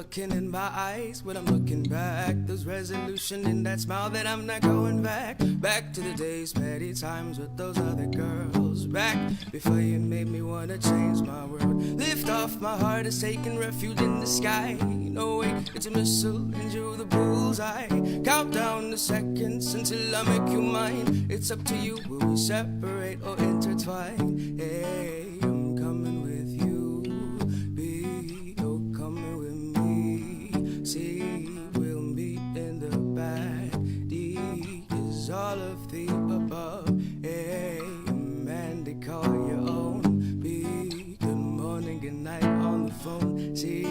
looking in my eyes when I'm looking back. There's resolution in that smile that I'm not going back. Back to the days, petty times with those other girls. Back before you made me wanna change my world. Lift off, my heart is taking refuge in the sky. No way, it's a missile into the bullseye. Count down the seconds until I make you mine. It's up to you, will we separate or intertwine? Hey, I'm coming with you, B, you're coming with me. C, we'll meet in the back. D is all of the above. A, a man to call your own. B, good morning, good night on the phone. C,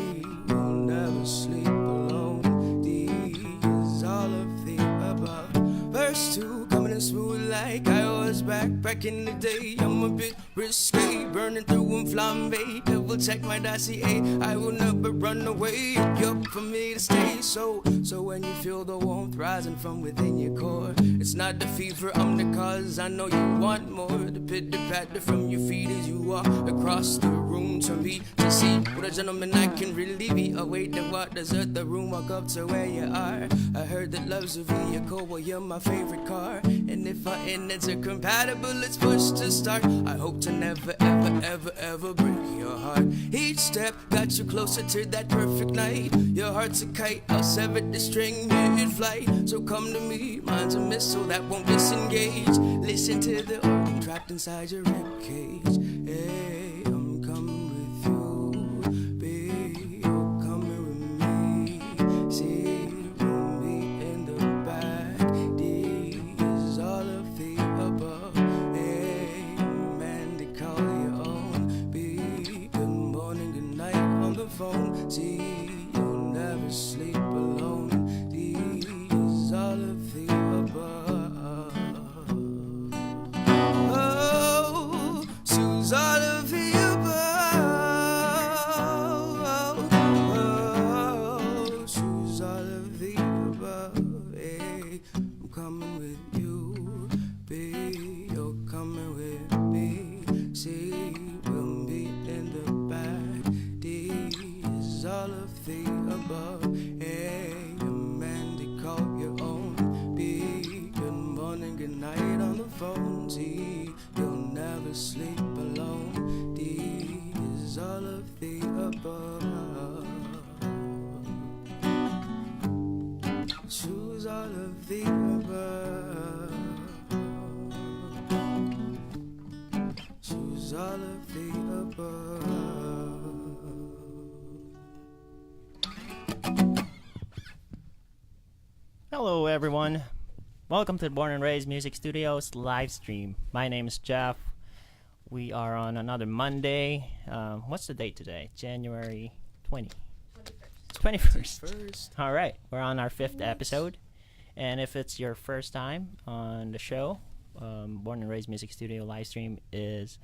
we'll never sleep alone. D is all of the above. Verse 2 coming in smooth like I was back in the day. I'm a bit risque, burning through and flambe. Double check my dossier, I will never run away. You're for me to stay. So when you feel the warmth rising from within your core, it's not the fever, I'm the cause. I know you want more. The pitter patter from your feet as you walk across the room to me to see what a gentleman I can really be. Away to what desert the room, walk up to where you are. I heard that love's a vehicle, well you're my favorite car. And if our endings are compatible, let's push to start. I hope to never, ever, ever, ever break your heart. Each step got you closer to that perfect night. Your heart's a kite, I'll sever the string mid-flight. So come to me, mine's a missile that won't disengage. Listen to the organ trapped inside your ribcage. Hey, I'm coming with you, B, you're coming with me. C, we'll meet in the back. D is all of the above. A, man to call your own. B, good morning, good night on the phone. C, you'll never sleep alone. D is all of the above. Oh, choose all of the above. Oh, choose all of the above. Hey, I'm coming with you. B, you're coming with me. C, we'll meet in the back. D is all of the above. A, a man to call your own. B, good morning, good night on the phone. D, you'll never sleep alone. D is all of the above. Choose all of the above. Choose all of the above. Hello everyone, welcome to the Born and Raised Music Studios live stream. My name is Jeff. We are on another Monday. What's the date today? January 21st. All right, we're on our 5th episode. And if it's your first time on the show, Born and Raised Music Studio live stream is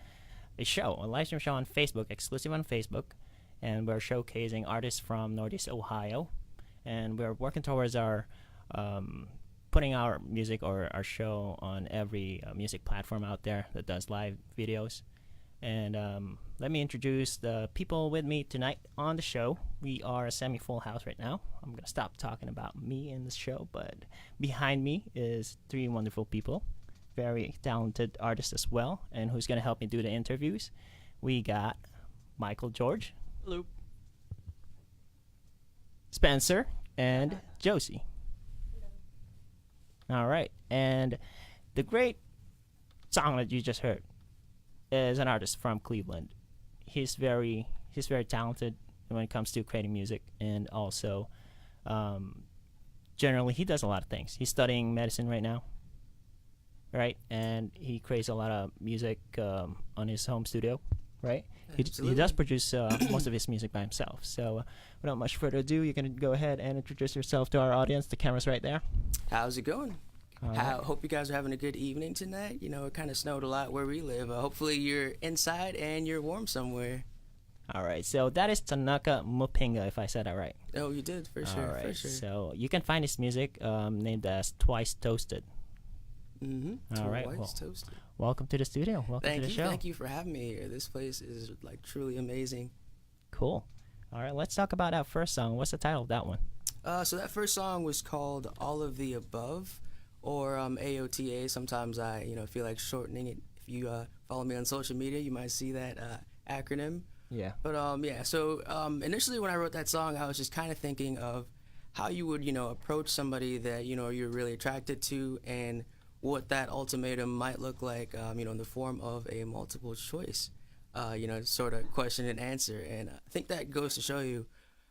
a live stream show on Facebook, exclusive on Facebook. And we're showcasing artists from Northeast Ohio. And we're working towards our putting our music or our show on every music platform out there that does live videos. And let me introduce the people with me tonight on the show. We are a semi-full house right now. I'm going to stop talking about me in the show, but behind me is 3 wonderful people, very talented artists as well, and who's going to help me do the interviews. We got Michael George. Hello. Spencer and Josie. All right, and the great song that you just heard is an artist from Cleveland. He's very talented when it comes to creating music, and also generally he does a lot of things. He's studying medicine right now, right? And he creates a lot of music on his home studio, right? He does produce most of his music by himself. So without much further ado, you can go ahead and introduce yourself to our audience. The camera's right there. How's it going? Hope you guys are having a good evening tonight. You know, it kind of snowed a lot where we live. Hopefully you're inside and you're warm somewhere. All right, so that is Tanaka Mupinga, if I said that right. Oh, you did, for sure. All right, for sure. So you can find his music named as TwiceToasted. Mm-hmm. All right, Toasted. Welcome to the studio. Welcome to the show. Thank you for having me here. This place is like truly amazing. Cool. All right, let's talk about that first song. What's the title of that one? So that first song was called All of the Above, or AOTA. Sometimes I, feel like shortening it. If you follow me on social media, you might see that acronym. Yeah. But yeah. So initially, when I wrote that song, I was just kind of thinking of how you would, approach somebody that you're really attracted to, and what that ultimatum might look like, in the form of a multiple choice, sort of question and answer. And I think that goes to show you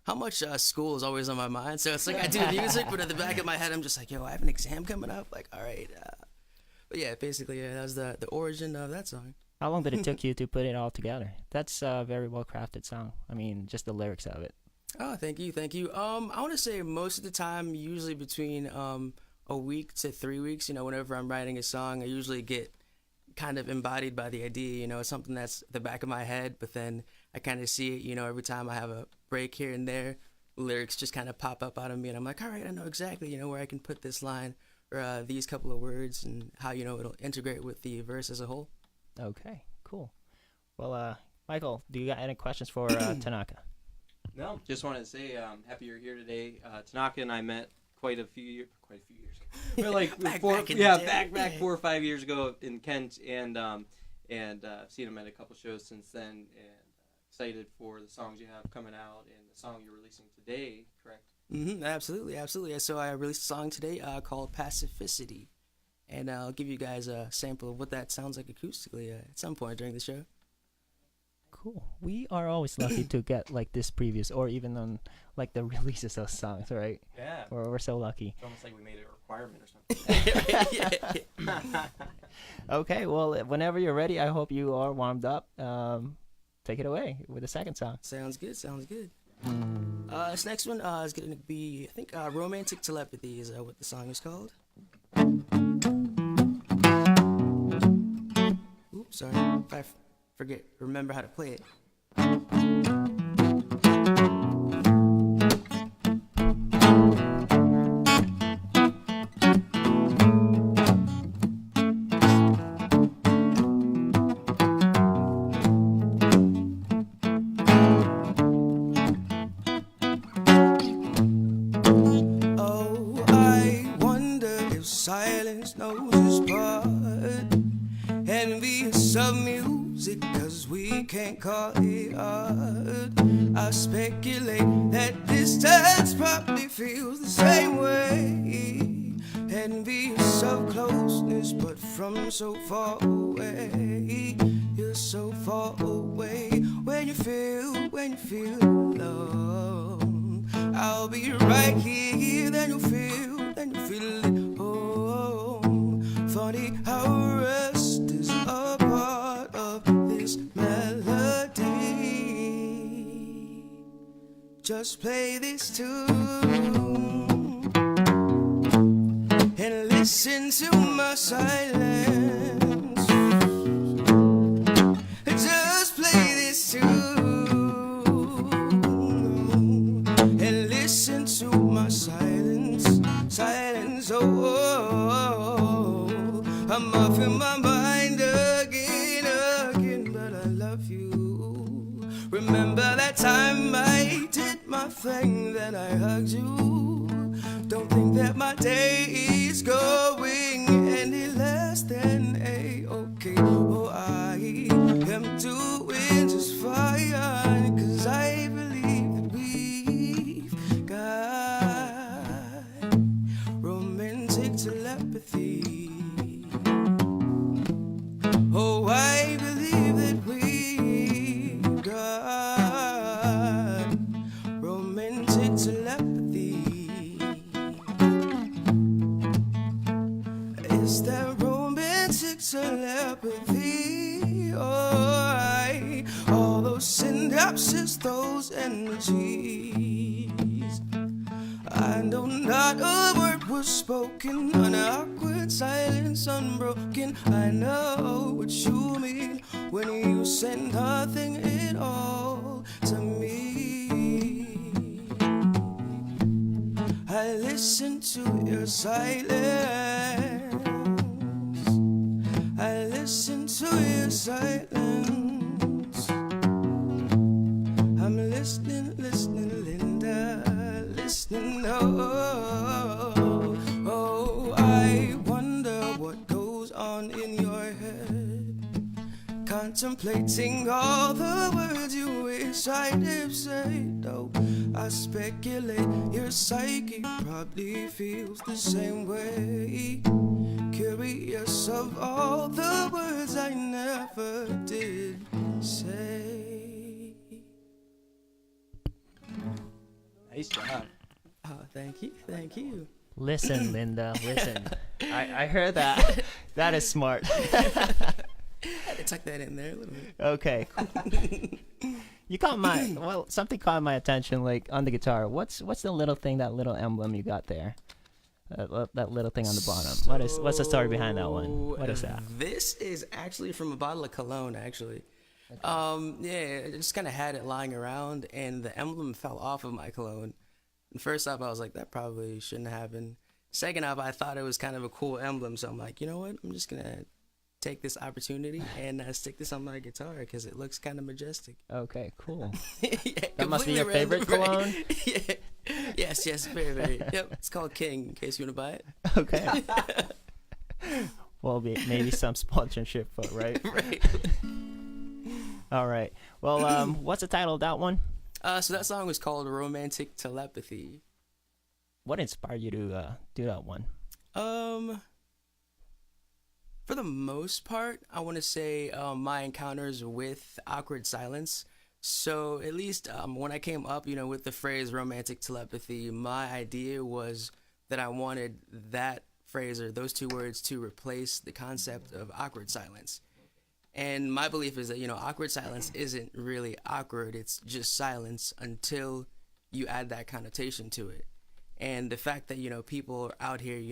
how much school is always on my mind. So it's like I do music, but at the back of my head, I'm just like, yo, I have an exam coming up. Like, all right. But yeah, basically, yeah, that was the origin of that song. How long did it take you to put it all together? That's a very well crafted song. I mean, just the lyrics of it. Oh, thank you. I want to say most of the time, usually between a week to 3 weeks. Whenever I'm writing a song, I usually get kind of embodied by the idea. It's something that's the back of my head, but then I kind of see it. Every time I have a break here and there, lyrics just kind of pop up out of me, and I'm like, all right, I know exactly where I can put this line or these couple of words, and how it'll integrate with the verse as a whole. Okay, cool. Well, Michael, do you got any questions for Tanaka? No, just wanted to say happy you're here today. Tanaka and I met quite a few years ago. We're like back 4 or 5 years ago in Kent, and seen him at a couple shows since then, and excited for the songs you have coming out and the song you're releasing today. Correct? Absolutely. So I released a song today called Pacificity, and I'll give you guys a sample of what that sounds like acoustically at some point during the show. Cool. We are always lucky to get like this previous, or even on like the releases of songs, right? Yeah. We're so lucky. It's almost like we made it a requirement or something. Okay, well, whenever you're ready, I hope you are warmed up. Take it away with the second song. Sounds good. This next one is going to be, I think, Romantic Telepathy is what the song is called. Oops, sorry. If I remember how to play it. Oh, I wonder if silence knows its part. Envious of music, 'cause we can't call it art. I speculate that distance probably feels the same way. Envious of closeness, but from so far away. You're so far away. When you feel alone, I'll be right here. Then you'll feel it. Oh, funny how rest is a part of this melody. Just play this tune and listen to my silence. Just play this tune and listen to my silence. Oh, I'm off in my mind again, but I love you. Remember that time I did my thing, then I hugged you. Don't think that my day is going any less than A-okay. Oh, I am doing just fine, 'cause I believe that we've got romantic telepathy. Oh, I believe that we've got romantic telepathy. It's that romantic telepathy. Oh, all those synapses, those energies. I know not a word was spoken, an awkward silence unbroken. I know what you mean when you said nothing at all to me. I listen to your silence. I listen to your silence. I'm listening. Oh, I wonder what goes on in your head, contemplating all the words you wish I'd have said. Oh, I speculate your psyche probably feels the same way, curious of all the words I never did say. Nice job. Oh, thank you, thank you. Listen, Linda, listen. I heard that. That is smart. Had to tuck that in there a little bit. Okay. You caught something caught my attention, like on the guitar. What's the little thing, that little emblem you got there? That little thing on the bottom. What's the story behind that one? What is that? This is actually from a bottle of cologne, actually. Okay. Yeah, I just kind of had it lying around, and the emblem fell off of my cologne. And first off, I was like, that probably shouldn't happen. Second off, I thought it was kind of a cool emblem, so I'm like, you know what? I'm just gonna take this opportunity and stick this on my guitar because it looks kind of majestic. Okay, cool. Yeah, That must be your completely favorite random, cologne? right? Yeah. Yes, very, very. Yep, it's called King, in case you want to buy it. Okay. Well, maybe some sponsorship, right? Right. All right. Well, what's the title of that one? So that song was called Romantic Telepathy. What inspired you to do that one? For the most part, I want to say my encounters with awkward silence. So at least when I came up, with the phrase romantic telepathy, my idea was that I wanted that phrase or those two words to replace the concept of awkward silence. And my belief is that, awkward silence isn't really awkward. It's just silence until you add that connotation to it. And the fact that, people are out here,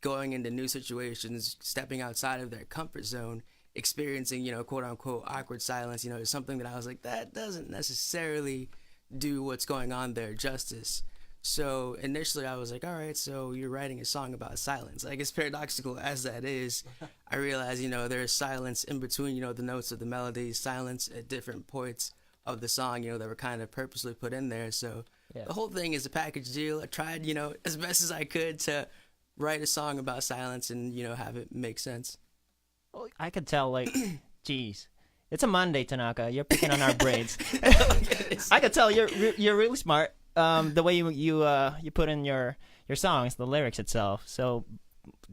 going into new situations, stepping outside of their comfort zone, experiencing, quote unquote, awkward silence, is something that I was like, that doesn't necessarily do what's going on there justice. So initially I was like, all right, so you're writing a song about silence. Like, as paradoxical as that is, I realized, there's silence in between, the notes of the melody, silence at different points of the song, that were kind of purposely put in there. So Yeah. the whole thing is a package deal. I tried, as best as I could to write a song about silence and, have it make sense. Well, I could tell, like, geez. It's a Monday, Tanaka. You're picking on our brains. I could tell you're really smart. The way you put in your songs, the lyrics itself. So,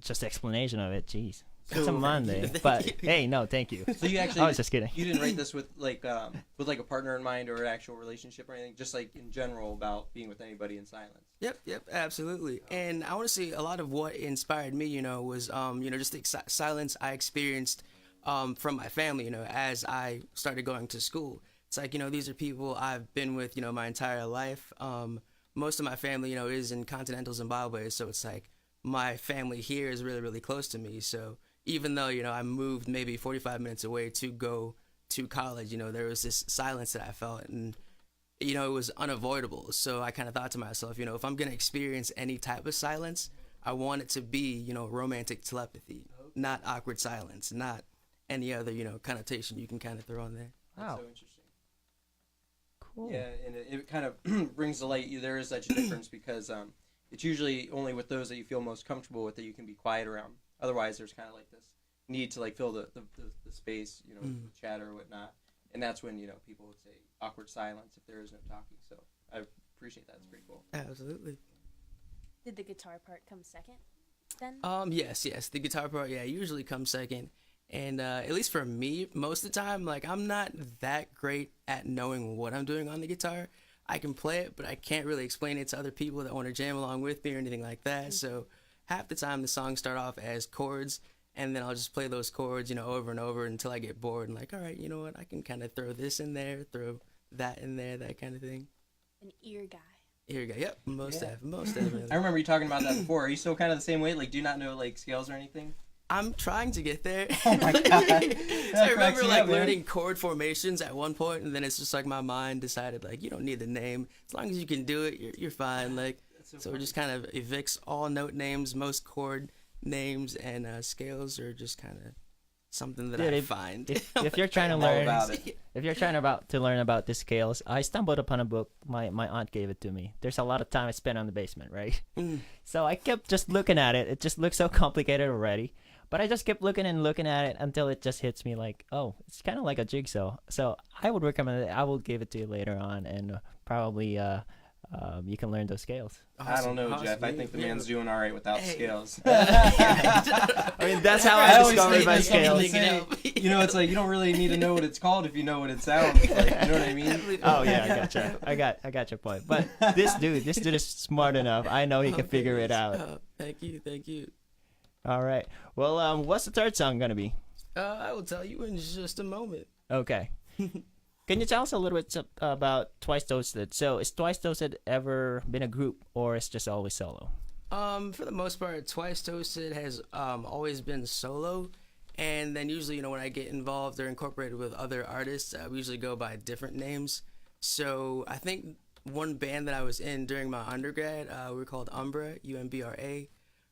just the explanation of it. Jeez, it's a Monday. But hey, no, thank you. So you actually, I was just kidding. You didn't write this with a partner in mind or an actual relationship or anything. Just like in general about being with anybody in silence. Yep, absolutely. And I want to say a lot of what inspired me, was, just the silence I experienced from my family, as I started going to school. It's like, these are people I've been with, my entire life. Most of my family, is in continental Zimbabwe. So it's like my family here is really, really close to me. So even though, I moved maybe 45 minutes away to go to college, there was this silence that I felt. And, it was unavoidable. So I kind of thought to myself, if I'm going to experience any type of silence, I want it to be, romantic telepathy, not awkward silence, not any other, connotation you can kind of throw on there. Wow. That's so interesting. Cool. Yeah, and it kind of brings to light there is such a difference because it's usually only with those that you feel most comfortable with that you can be quiet around. Otherwise, there's kind of like this need to like fill the space, with chatter or whatnot. And that's when, people would say awkward silence if there is no talking. So I appreciate that. It's pretty cool. Absolutely. Did the guitar part come second then? Yes. The guitar part, usually comes second. And at least for me, most of the time, like, I'm not that great at knowing what I'm doing on the guitar. I can play it, but I can't really explain it to other people that want to jam along with me or anything like that. So half the time the songs start off as chords, and then I'll just play those chords, over and over until I get bored and like, all right, you know what, I can kind of throw this in there, throw that in there, that kind of thing. An ear guy. Here we go. Yep, most definitely. I remember you talking about that before. Are you still kind of the same way? Like, do you not know like scales or anything? I'm trying to get there. Oh my god! So I remember like learning chord formations at one point, and then it's just like my mind decided like you don't need the name as long as you can do it, you're fine. Like so it just kind of evicts all note names, most chord names, and scales are just kind of something that Dude, I if- find. If you're trying to All learn, about it. if you're trying to learn about the scales, I stumbled upon a book. My aunt gave it to me. There's a lot of time I spent on the basement, right? Mm. So I kept just looking at it. It just looks so complicated already. But I just kept looking and looking at it until it just hits me like, oh, it's kind of like a jigsaw. So I would recommend it. I will give it to you later on, and probably you can learn those scales. I don't know, Awesome. Jeff. I think the Yeah. man's doing all right without Hey. scales. I mean, that's how I I always discovered say my that's something scales. to say. You know, it's like you don't really need to know what it's called if you know what it sounds like. You know what I mean? Oh yeah, I gotcha. I got your point. But this dude is smart enough. I know he can figure it out. Thank you. All right. Well, what's the third song gonna be? I will tell you in just a moment. Okay. Can you tell us a little bit about Twice Toasted? So, is Twice Toasted ever been a group, or is just always solo? For the most part, Twice Toasted has always been solo, and then usually, when I get involved or incorporated with other artists, we usually go by different names. So I think one band that I was in during my undergrad, we were called Umbra, UMBRA.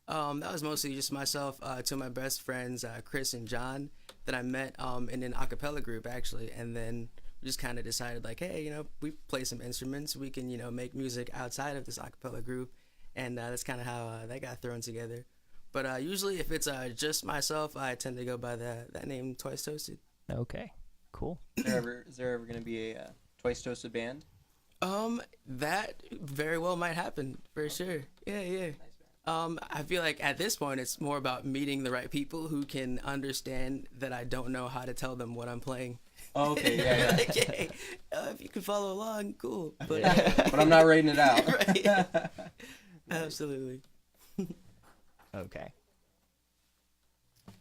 That was mostly just myself, two of my best friends, Chris and John, that I met in an a cappella group actually, and then we just kind of decided like, hey, we play some instruments, we can make music outside of this a cappella group, and that's kind of how that got thrown together. But usually, if it's just myself, I tend to go by that name, Twice Toasted. Okay. Cool. Is there ever going to be a Twice Toasted band? That very well might happen for sure. Yeah. I feel like at this point it's more about meeting the right people who can understand that I don't know how to tell them what I'm playing. Oh, okay, yeah. Like, hey, if you can follow along, cool. But But I'm not writing it out. Right. Absolutely. Okay.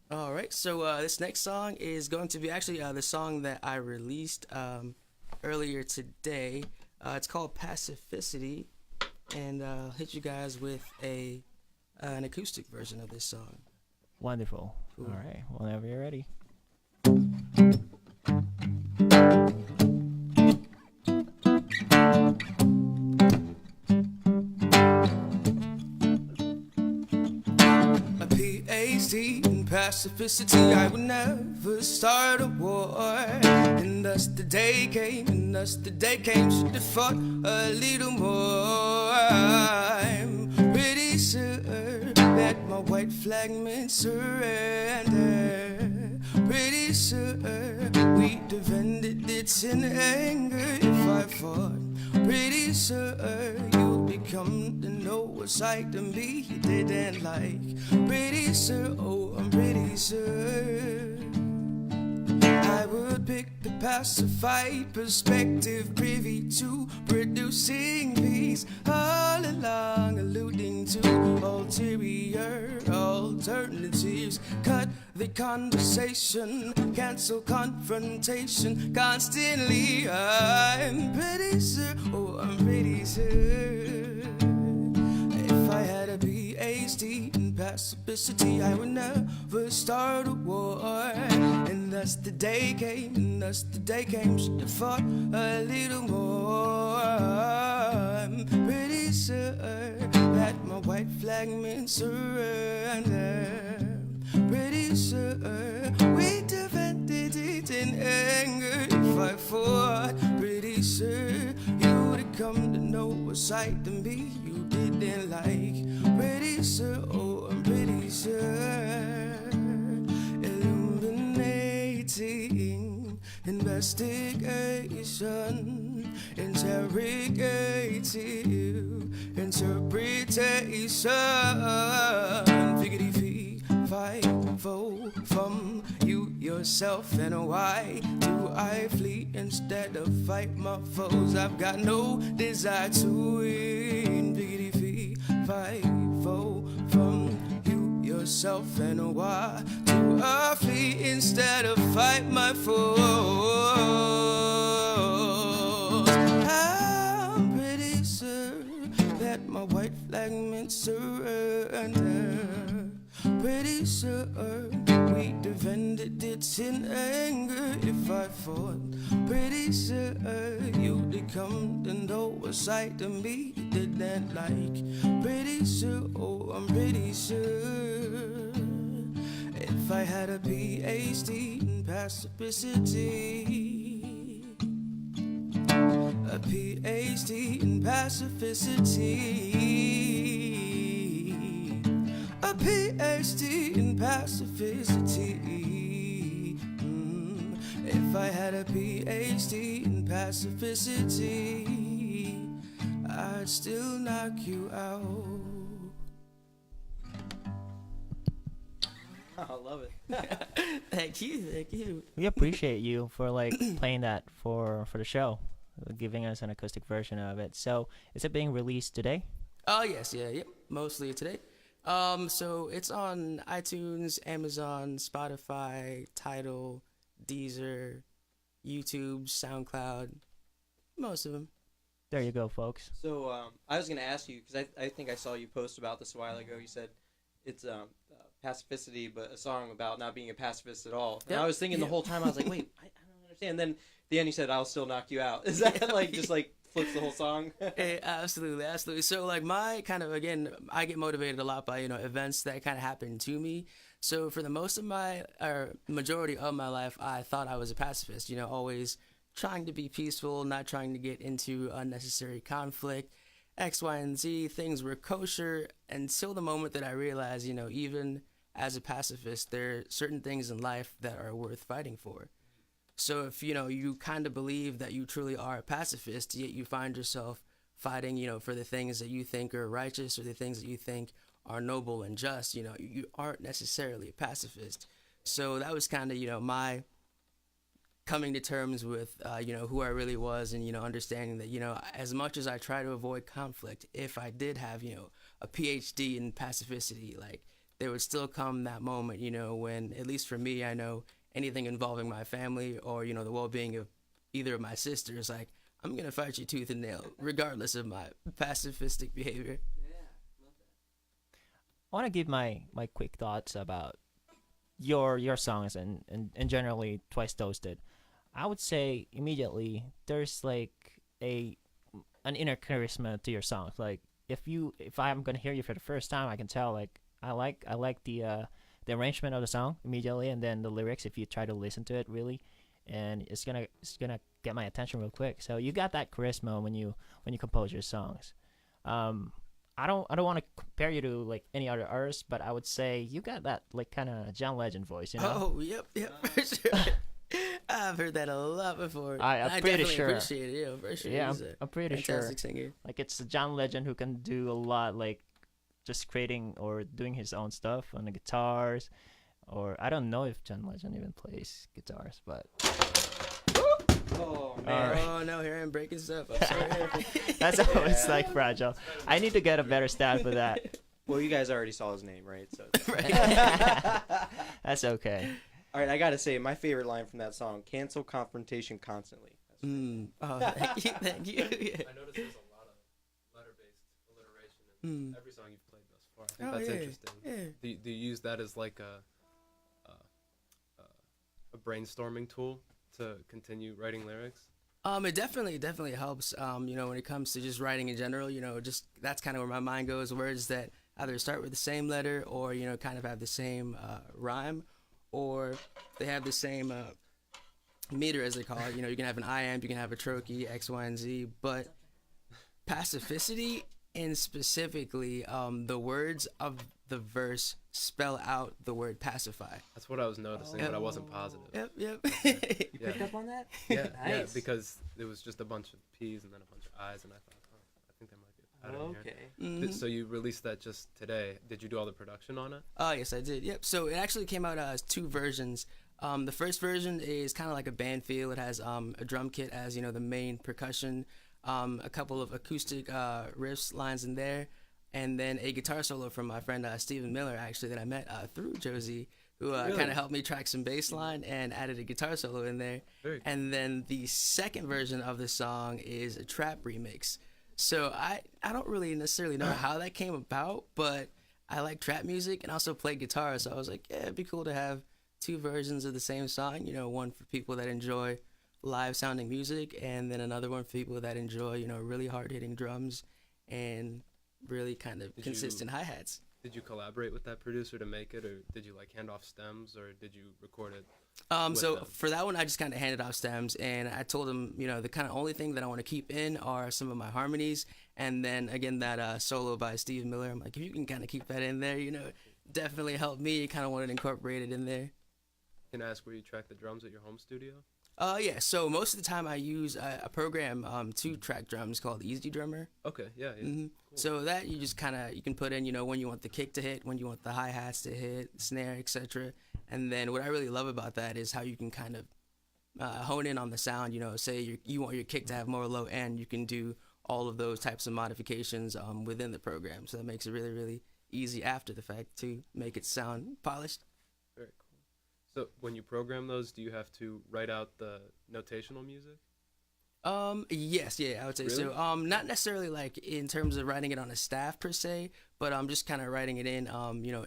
All right. So this next song is going to be actually the song that I released earlier today. It's called Pacificity, and I'll hit you guys with an acoustic version of this song. Wonderful. Cool. All right. Whenever you're ready. A PhD in pacificity, I would never start a war. And thus the day came, should have fought a little more. I'm pretty sure that my white flag meant surrender. Pretty sure we'd have ended it in anger if I fought. Pretty sure you'll become to know what side to me you didn't like. Pretty sure, oh, I'm pretty sure I would pick the pacified perspective, privy to producing peace, all along alluding to ulterior alternatives. Cut the conversation, cancel confrontation constantly. I'm pretty sure, oh, I'm pretty sure if I had a PhD in pacificity, I would never start a war. And thus the day came, should have fought a little more. I'm pretty sure that my white flag means surrender. Pretty sure we'd have ended it in anger if I fought. Pretty sure you'd have come to know a side to me you didn't like. Pretty sure, oh, I'm pretty sure. Illuminating investigation, interrogative interpretation. Figgity fee, fight, foe from you, yourself, and why do I flee instead of fight my foes? I've got no desire to win. Figgity fee, fight, foe from you, yourself, and why do I flee instead of fight my foes? I'm pretty sure that my white flag meant surrender. Pretty sure we'd have ended it in anger if I fought. Pretty sure you'd have come to know a side to me you didn't like. Pretty sure, oh, I'm pretty sure if If I had a PhD in Pacificity, a PhD in Pacificity, a PhD in Pacificity. If I had a PhD in Pacificity, I'd still knock you out. I love it. Thank you. We appreciate you for like playing that for the show, giving us an acoustic version of it. So is it being released today? Oh yes, yep. Mostly today. So it's on iTunes, Amazon, Spotify, Tidal, Deezer, YouTube, SoundCloud, most of them. There you go, folks. So I was going to ask you, because I think I saw you post about this a while ago. You said it's Pacificity, but a song about not being a pacifist at all. And Yep. I was thinking the whole time, I was like, wait, I don't understand. And then at the end you said, I'll still knock you out. Is that like just like flips the whole song? Hey, absolutely. So like my kind of, again, I get motivated a lot by, events that kind of happen to me. So for the most of majority of my life, I thought I was a pacifist, always trying to be peaceful, not trying to get into unnecessary conflict, X, Y, and Z. Things were kosher until the moment that I realized, even as a pacifist, there are certain things in life that are worth fighting for. So if, you kind of believe that you truly are a pacifist, yet you find yourself fighting, for the things that you think are righteous or the things that you think are noble and just, you aren't necessarily a pacifist. So that was kind of, my coming to terms with, who I really was and, understanding that, as much as I try to avoid conflict, if I did have, a PhD in pacificity, like, there would still come that moment, when, at least for me, I know anything involving my family or, the well-being of either of my sisters, like, I'm going to fight you tooth and nail, regardless of my pacifistic behavior. I want to give my quick thoughts about your songs and generally TwiceToasted. I would say immediately there's like an inner charisma to your songs. Like if I'm gonna hear you for the first time, I can tell like I like the arrangement of the song immediately, and then the lyrics if you try to listen to it really, and it's gonna get my attention real quick. So you got that charisma when you compose your songs. I don't want to compare you to like any other artist, but I would say you got that like kind of John Legend voice, Oh, yep, for sure. I've heard that a lot before. I'm pretty definitely sure. appreciate it, for sure. Yeah, He's a I'm pretty sure. fantastic singer. Like it's John Legend who can do a lot, like just creating or doing his own stuff on the guitars, or I don't know if John Legend even plays guitars, but Oh, man. Alright. Oh no, here I'm breaking stuff. I'm sorry. that's always like fragile. I need to get a better stat for that. Well, you guys already saw his name, right? So That's okay. all right, I got to say, my favorite line from that song, cancel confrontation constantly. That's Oh, thank you. Yeah. I noticed there's a lot of letter-based alliteration in every song you've played thus far. I think that's interesting. Yeah. Do you use that as like a brainstorming tool to continue writing lyrics? It definitely helps. When it comes to just writing in general, just that's kind of where my mind goes. Words that either start with the same letter or kind of have the same rhyme, or they have the same meter, as they call it. You can have an iamb, you can have a trochee, X, Y, and Z. But pacificity, and specifically the words of the verse spell out the word pacify. That's what I was noticing, but I wasn't positive. Yep. You picked up on that? Yeah, yeah, Nice. because it was just a bunch of P's and then a bunch of I's, and I thought, oh, I think there might be a pattern here. Okay. So you released that just today. Did you do all the production on it? Oh, yes, I did. Yep. So it actually came out as two versions. The first version is kind of like a band feel. It has a drum kit as, the main percussion, a couple of acoustic riffs lines in there, and then a guitar solo from my friend Stephen Miller, actually, that I met through Josie, who Really? kind of helped me track some bass line and added a guitar solo in there. Very cool. And then the second version of the song is a trap remix. So I don't really necessarily know how that came about, but I like trap music and also play guitar, so I was like, yeah, it'd be cool to have two versions of the same song, one for people that enjoy live sounding music, and then another one for people that enjoy, really hard hitting drums and really kind of consistent hi-hats. Did you collaborate with that producer to make it, or did you like hand off stems, or did you record it? So them? for that one, I just kind of handed off stems, and I told him, the kind of only thing that I want to keep in are some of my harmonies, and then again that solo by Steve Miller. I'm like, if you can kind of keep that in there, definitely help me. Kind of wanted to incorporate it in there. Can I ask where you track the drums at your home studio? Yeah. So most of the time I use a program to track drums called Easy Drummer. Okay, yeah. hmm Cool. So that you just you can put in, when you want the kick to hit, when you want the hi hats to hit, snare, etc. And then what I really love about that is how you can kind of hone in on the sound. Say you want your kick to have more low end, you can do all of those types of modifications within the program. So that makes it really, really easy after the fact to make it sound polished. Very cool. So when you program those, do you have to write out the notational music? Yes, yeah, I would say Really? so. Not necessarily like in terms of writing it on a staff per se, but I'm just kind of writing it in,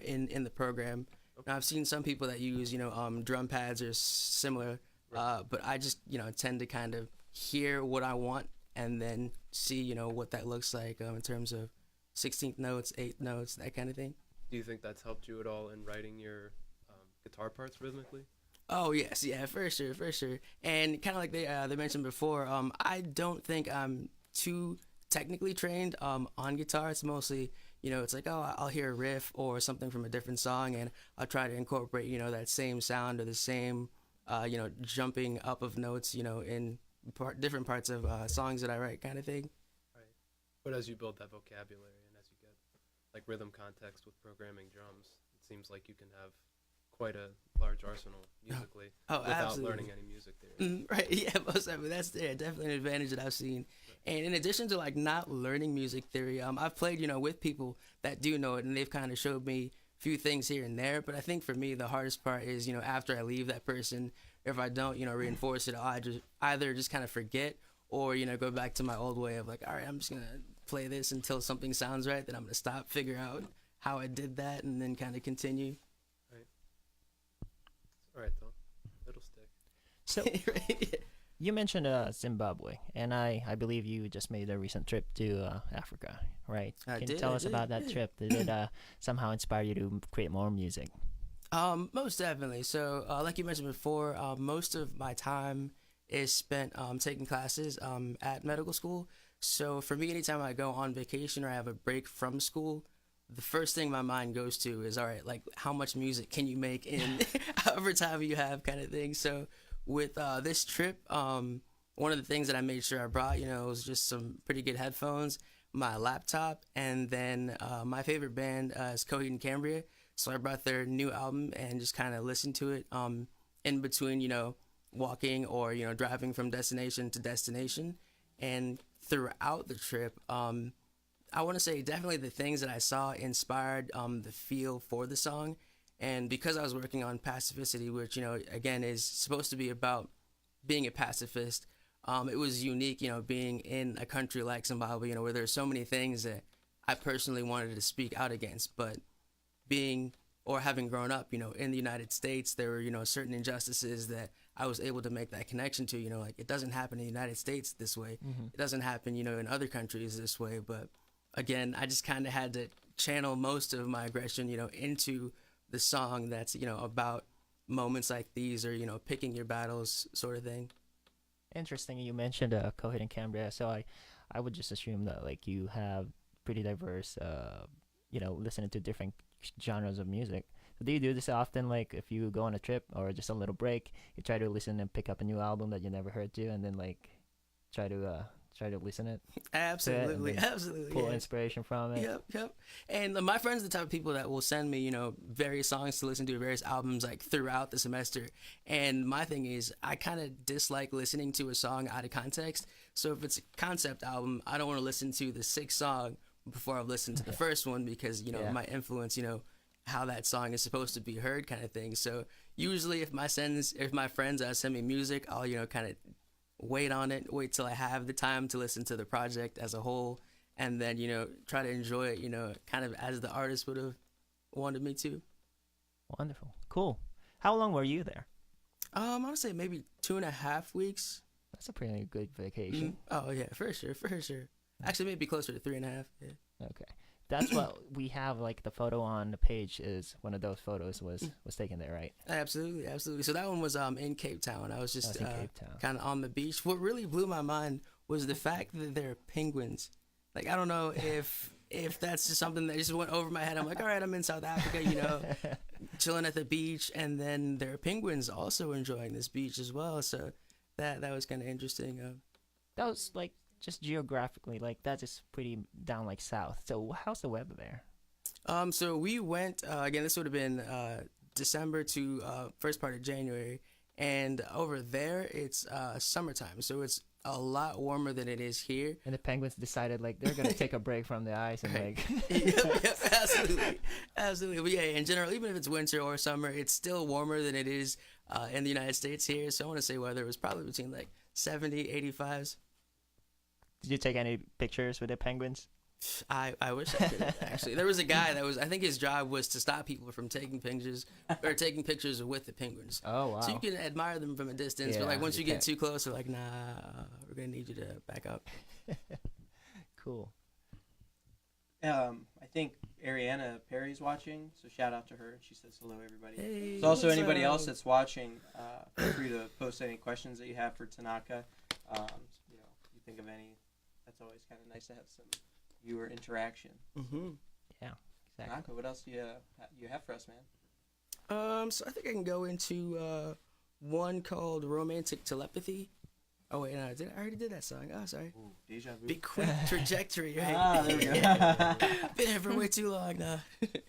in the program. Okay. Now, I've seen some people that use, drum pads or similar, Right. but I just, tend to kind of hear what I want and then see, what that looks like in terms of 16th notes, 8th notes, that kind of thing. Do you think that's helped you at all in writing your guitar parts rhythmically? Oh yes, yeah, for sure, for sure. And kind of like they mentioned before, I don't think I'm too technically trained on guitar. It's mostly, it's like, oh, I'll hear a riff or something from a different song, and I'll try to incorporate, that same sound or the same, jumping up of notes, in different parts of songs that I write, kind of thing. Right. But as you build that vocabulary and as you get like rhythm context with programming drums, it seems like you can have quite a large arsenal musically without absolutely. learning any music theory. Right, yeah, most definitely. That's definitely an advantage that I've seen. And in addition to like not learning music theory, I've played, with people that do know it, and they've kind of showed me a few things here and there. But I think for me, the hardest part is, after I leave that person, if I don't, reinforce it, I just either just kind of forget or, go back to my old way of like, all right, I'm just gonna play this until something sounds right. Then I'm gonna stop, figure out how I did that, and then kind of continue. All right, though. It'll stick. So Right. you mentioned Zimbabwe, and I believe you just made a recent trip to Africa, right? I Can you did, tell I us did, about that yeah. trip? Did it somehow inspire you to create more music? Most definitely. So, like you mentioned before, most of my time is spent taking classes at medical school. So for me, anytime I go on vacation or I have a break from school, the first thing my mind goes to is, all right, like how much music can you make in however time you have, kind of thing. So with this trip, one of the things that I made sure I brought, was just some pretty good headphones, my laptop, and then my favorite band is Coheed and Cambria. So I brought their new album and just kind of listened to it in between, walking or, driving from destination to destination. And throughout the trip, I want to say definitely the things that I saw inspired the feel for the song. And because I was working on Pacificity, which, again, is supposed to be about being a pacifist, it was unique, being in a country like Zimbabwe, where there's so many things that I personally wanted to speak out against. But being or having grown up, in the United States, there were, certain injustices that I was able to make that connection to, like it doesn't happen in the United States this way. Mm-hmm. It doesn't happen, in other countries this way. But again, I just kind of had to channel most of my aggression, into the song that's, about moments like these or, picking your battles sort of thing. Interesting. You mentioned Coheed and Cambria, so I would just assume that like you have pretty diverse, listening to different genres of music. So do you do this often? Like if you go on a trip or just a little break, you try to listen and pick up a new album that you never heard to, and then like try to listen it, Absolutely, and then absolutely. pull Yeah. inspiration from it. Yep. And my friends are the type of people that will send me, various songs to listen to, various albums like throughout the semester. And my thing is, I kind of dislike listening to a song out of context. So if it's a concept album, I don't want to listen to the sixth song before I've listened to the first one because, Yeah. it might influence, how that song is supposed to be heard, kind of thing. So usually if my friends send me music, I'll, kind of wait on it, wait till I have the time to listen to the project as a whole, and then, try to enjoy it, kind of as the artist would have wanted me to. Wonderful, cool. How long were you there? I want to say maybe 2.5 weeks. That's a pretty good vacation. Oh yeah, for sure. Actually, maybe closer to 3.5. Yeah. Okay. that's what we have. Like the photo on the page is one of those photos was taken there, right? Absolutely, absolutely. So that one was in Cape Town. I was just in Cape Town. kind of on the beach. What really blew my mind was the fact that there are penguins. Like, I don't know if that's just something that just went over my head. I'm like, all right, I'm in South Africa, you know, chilling at the beach, and then there are penguins also enjoying this beach as well. So that was kind of interesting. That was like just geographically, like that's just pretty down like south. So how's the weather there? So we went again. This would have been December to first part of January, and over there it's summertime, so it's a lot warmer than it is here. And the penguins decided like they're gonna take a break from the ice and like. yep, absolutely. But yeah, in general, even if it's winter or summer, it's still warmer than it is in the United States here. So I want to say weather was probably between like 70, 85s. Did you take any pictures with the penguins? I wish I could have, actually. There was a guy that was, I think his job was to stop people from taking pictures with the penguins. Oh, wow. So you can admire them from a distance, but like once you get too close, they're like, nah, we're going to need you to back up. Cool. I think Ariana Perry's watching, so shout out to her. She says hello, everybody. Hey, So also what's anybody up? else that's watching, feel free to post any questions that you have for Tanaka. You know, if you think of any, that's always kind of nice to have some viewer interaction. Mm-hmm. Yeah, exactly. Tanaka, what else do you have for us, man? So I think I can go into one called Romantic Telepathy. Oh wait, no, I already did that song. Oh, sorry. Ooh, deja vu. Big quick trajectory, right? There we go. Been here for way too long now. But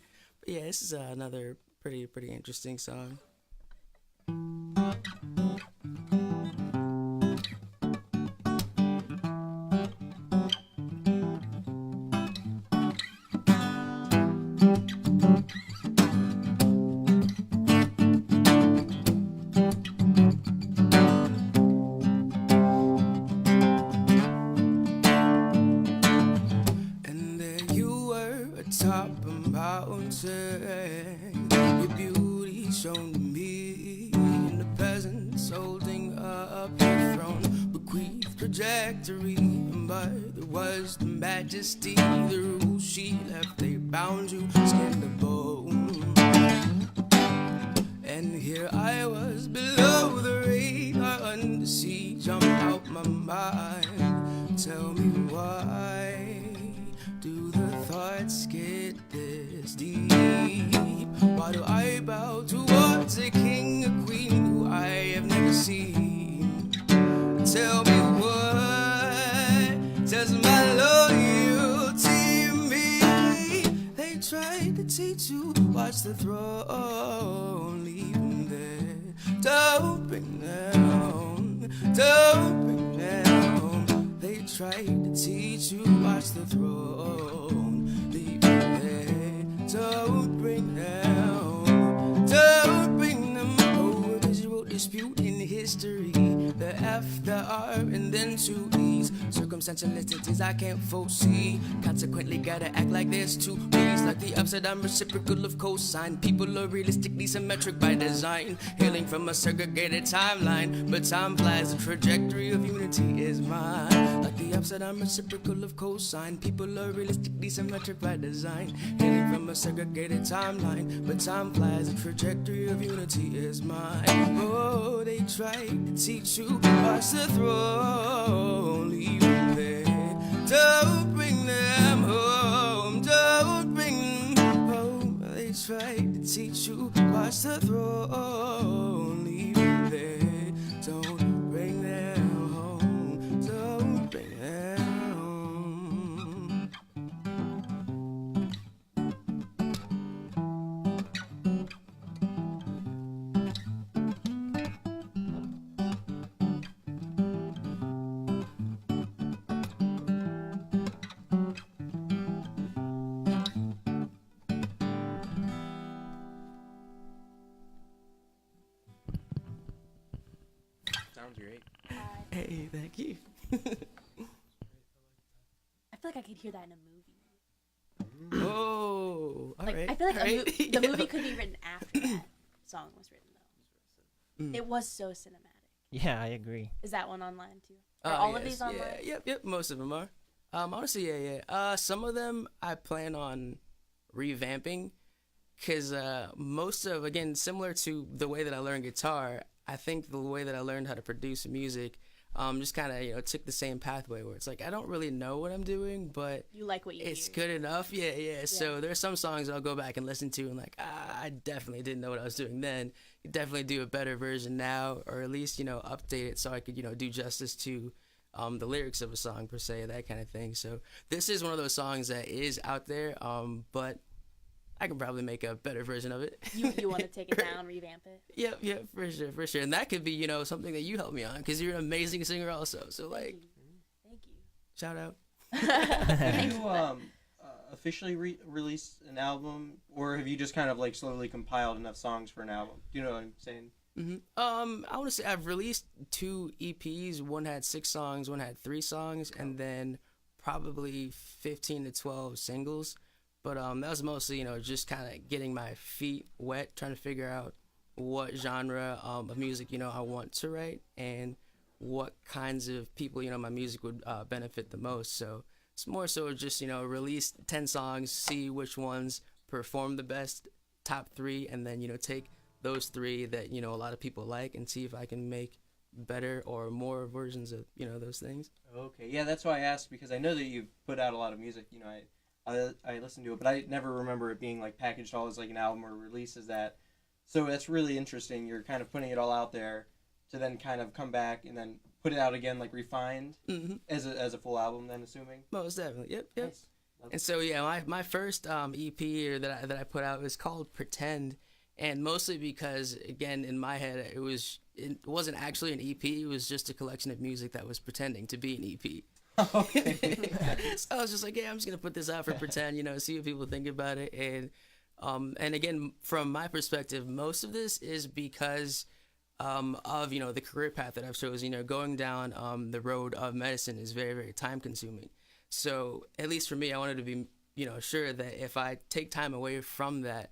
yeah, this is another pretty interesting song. And there you were atop a mountain, your beauty shown to me, and the peasants holding up your throne, bequeathed trajectory, but there was the majesty, the rules she left, they bound you skin to bone. And here I was below the radar, under sea, jump out my mind. Tell me why do the thoughts get this deep? Why do I bow towards a king, a queen who I have never seen? Tell me what does my loyalty mean? They tried to teach you, watch the throne, leave them there. Don't bring them, don't bring them. They tried to teach you, watch the throne, leave them there. Don't bring them, don't bring them. Oh, visual dispute in history. The F, the R, and then two E's. Circumstantial entities I can't foresee. Consequently, gotta act like there's two B's. Like the upside down reciprocal of cosine. People are realistically symmetric by design. Hailing from a segregated timeline. But time flies, the trajectory of unity is mine. Like the upside down reciprocal of cosine. People are realistically symmetric by design. Hailing from a segregated timeline. But time flies, the trajectory of unity is mine. Oh, they tried to teach you, watch the throne, leave them there. Don't bring them home, don't bring them home. They tried to teach you, watch the throne, leave them there. Don't bring them home, don't bring them home. Sounds great. Hey, thank you. I feel like I could hear that in a movie. Oh, all Like right. I feel like all right. the movie could be written after that song was written, though. Mm. It was so cinematic. Yeah, I agree. Is that one online too? Are all of these online? Yeah, yep. Most of them are. Honestly, yeah. Some of them I plan on revamping, because most of, again, similar to the way that I learned guitar, I think the way that I learned how to produce music, just kind of took the same pathway where it's like I don't really know what I'm doing, but You like what you it's hear. good enough. Yeah. So there's some songs I'll go back and listen to and like, I definitely didn't know what I was doing then. Could definitely do a better version now, or at least update it so I could do justice to the lyrics of a song per se, that kind of thing. So this is one of those songs that is out there, but I can probably make a better version of it. You want to take it down, revamp it? Yep, for sure. And that could be, something that you help me on, because you're an amazing singer also. So, like, Thank you. shout out. Have you officially released an album, or have you just kind of like slowly compiled enough songs for an album? Do you know what I'm saying? I want to say I've released 2 EPs. One had 6 songs, one had 3 songs, and then probably 15 to 12 singles. But that was mostly, just kind of getting my feet wet, trying to figure out what genre of music, I want to write, and what kinds of people, my music would benefit the most. So it's more so just, release 10 songs, see which ones perform the best, top 3, and then, take those 3 that, a lot of people like, and see if I can make better or more versions of, those things. Okay, yeah, that's why I asked, because I know that you've put out a lot of music. I listened to it, but I never remember it being like packaged all as like an album or release as that. So that's really interesting. You're kind of putting it all out there to then kind of come back and then put it out again, like refined as a full album. Then assuming. Most definitely, yep. Nice. And so my first EP or that I put out was called Pretend, and mostly because, again, in my head it wasn't actually an EP. It was just a collection of music that was pretending to be an EP. Okay. So I was just like, yeah, I'm just gonna put this out for pretend, see what people think about it. And again, from my perspective, most of this is because of the career path that I've chosen. Going down the road of medicine is very, very time consuming. So at least for me, I wanted to be sure that if I take time away from that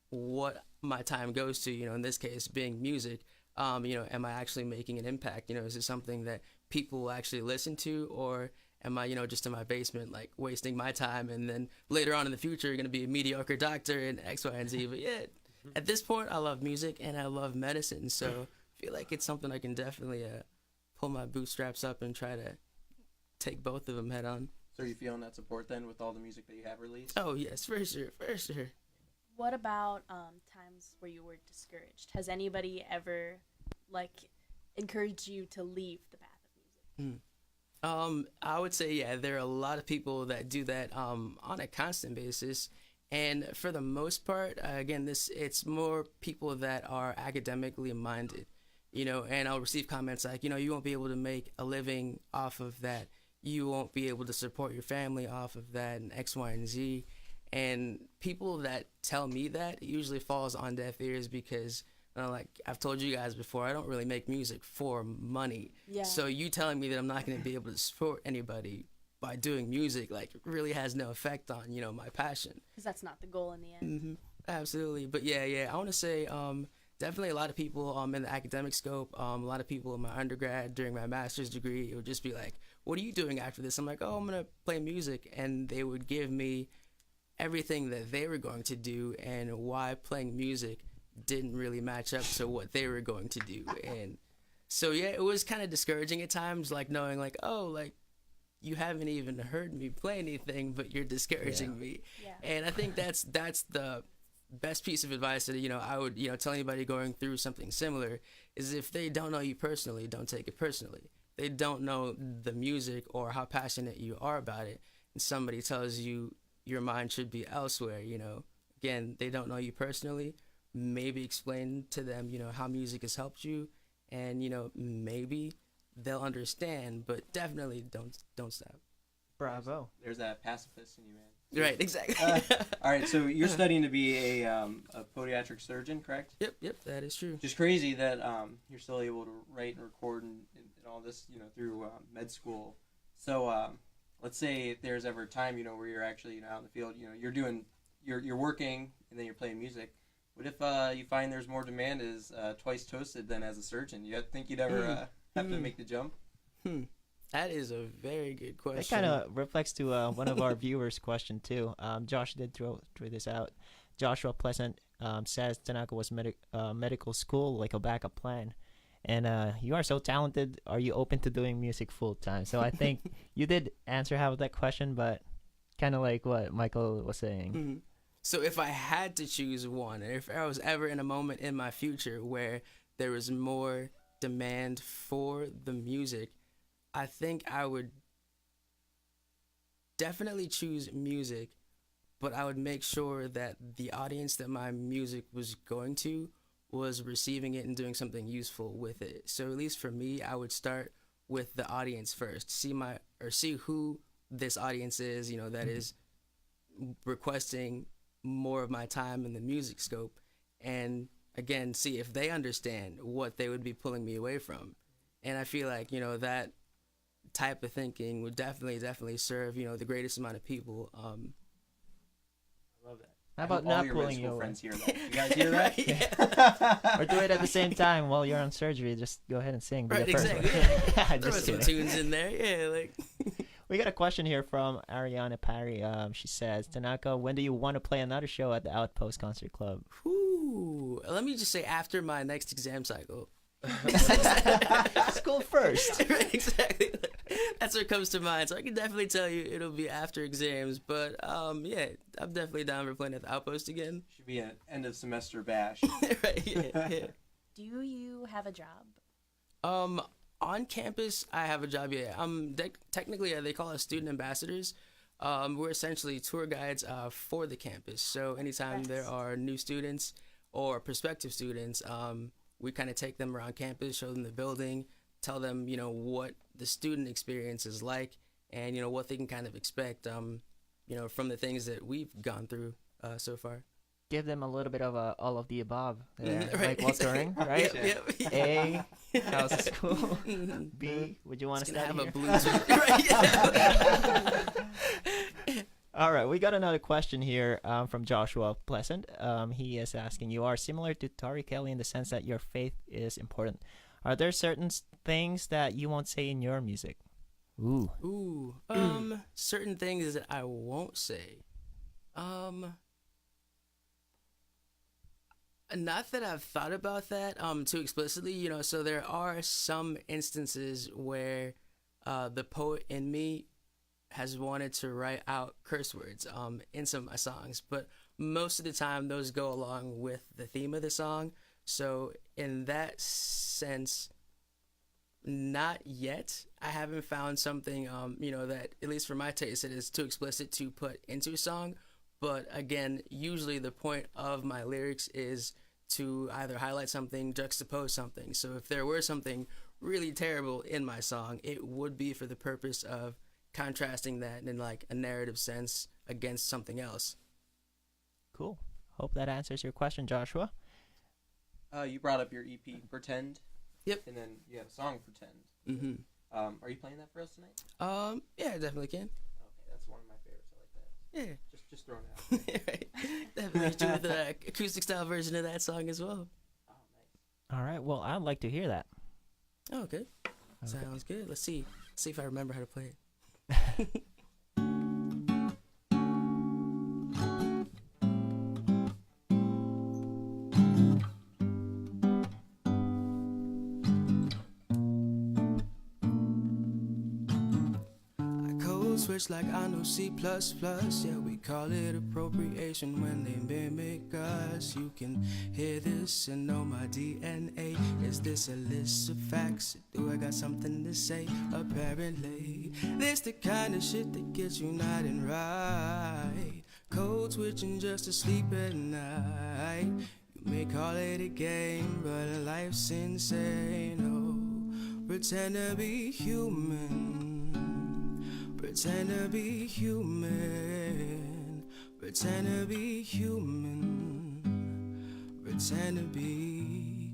what my time goes to, in this case being music, am I actually making an impact? Is it something that people will actually listen to, or am I, just in my basement, like wasting my time, and then later on in the future, going to be a mediocre doctor and X, Y, and Z. But yeah, at this point, I love music and I love medicine, so I feel like it's something I can definitely pull my bootstraps up and try to take both of them head on. So are you feeling that support then with all the music that you have released? Oh yes, for sure. What about times where you were discouraged? Has anybody ever encouraged you to leave the path of music? I would say, yeah, there are a lot of people that do that on a constant basis, and for the most part, again, it's more people that are academically minded, and I'll receive comments like, you won't be able to make a living off of that, you won't be able to support your family off of that, and X, Y, and Z. And people that tell me that, it usually falls on deaf ears, because like I've told you guys before, I don't really make music for money. Yeah. So you telling me that I'm not going to be able to support anybody by doing music, like, really has no effect on, my passion. Because that's not the goal in the end. Absolutely. But yeah, I want to say definitely a lot of people in the academic scope, a lot of people in my undergrad during my master's degree, it would just be like, what are you doing after this? I'm like, oh, I'm going to play music. And they would give me everything that they were going to do and why playing music didn't really match up to what they were going to do. And so yeah, it was kind of discouraging at times, like knowing like, oh, like you haven't even heard me play anything, but you're discouraging me. Yeah. And I think that's the best piece of advice that I would tell anybody going through something similar is, if they don't know you personally, don't take it personally. They don't know the music or how passionate you are about it, and somebody tells you your mind should be elsewhere, again, they don't know you personally. Maybe explain to them, how music has helped you, and maybe they'll understand, but definitely don't stop. Bravo. There's that pacifist in you, man. Right, exactly. All right, so you're studying to be a podiatric surgeon, correct? Yep, that is true. Just crazy that you're still able to write and record and all this, through med school. So let's say if there's ever a time, where you're actually, out in the field, you're working and then you're playing music. What if you find there's more demand as TwiceToasted than as a surgeon? You think you'd ever have to make the jump? That is a very good question. That kind of reflects to one of our viewers' question too. Josh did throw this out. Joshua Pleasant says Tanaka was medical school like a backup plan, and you are so talented. Are you open to doing music full time? So I think you did answer half of that question, but kind of like what Michael was saying. Mm-hmm. So if I had to choose one, and if I was ever in a moment in my future where there was more demand for the music, I think I would definitely choose music, but I would make sure that the audience that my music was going to was receiving it and doing something useful with it. So at least for me, I would start with the audience first. See who this audience is, that is requesting more of my time in the music scope, and again, see if they understand what they would be pulling me away from. And I feel like, that type of thinking would definitely serve, the greatest amount of people. I love that. How about all not your pulling med you school away? friends here, though. You guys hear that? Or do it at the same time while you're on surgery. Just go ahead and sing. Be Right, the first exactly. one. Throw Just some kidding. tunes in there, yeah, like. We got a question here from Ariana Parry. She says, Tanaka, when do you want to play another show at the Outpost Concert Club? Ooh, let me just say after my next exam cycle. School first. Right, exactly. That's what comes to mind. So I can definitely tell you it'll be after exams. But yeah, I'm definitely down for playing at the Outpost again. Should be an end of semester bash. Right, yeah. Do you have a job? On campus, I have a job. Yeah, technically they call us student ambassadors. We're essentially tour guides for the campus. So anytime there are new students or prospective students, we kind of take them around campus, show them the building, tell them what the student experience is like, and what they can kind of expect from the things that we've gone through so far. Give them a little bit of all of the above. There. Right. Like what's touring, right? Yep. A, how's the school? B, would you want to Just gonna study have here? a blues. Right, yeah. All right, we got another question here from Joshua Pleasant. He is asking, you are similar to Tori Kelly in the sense that your faith is important. Are there certain things that you won't say in your music? Ooh. Certain things that I won't say. Not that I've thought about that too explicitly, so there are some instances where the poet in me has wanted to write out curse words in some of my songs, but most of the time those go along with the theme of the song. So in that sense, not yet. I haven't found something that, at least for my taste, it is too explicit to put into a song. But again, usually the point of my lyrics is to either highlight something, juxtapose something. So if there were something really terrible in my song, it would be for the purpose of contrasting that in like a narrative sense against something else. Cool. Hope that answers your question, Joshua. You brought up your EP, Pretend. Yep. And then you have a song, Pretend. Mm-hmm. Are you playing that for us tonight? Yeah, I definitely can. Okay, that's one of my favorites. I like that. Yeah. Just throwing it out there. Right. Definitely do with the acoustic style version of that song as well. Oh, nice. All right, well, I'd like to hear that. Oh, okay. Sounds good. Let's see if I remember how to play it. Switch like I know C++, yeah, we call it appropriation when they mimic us. You can hear this and know my DNA. Is this a list of facts? Do I got something to say? Apparently, this the kind of shit that gets you nodding right. Code switching just to sleep at night. You may call it a game, but life's insane. Oh, pretend to be human. Pretend to be human. Pretend to be human. Pretend to be.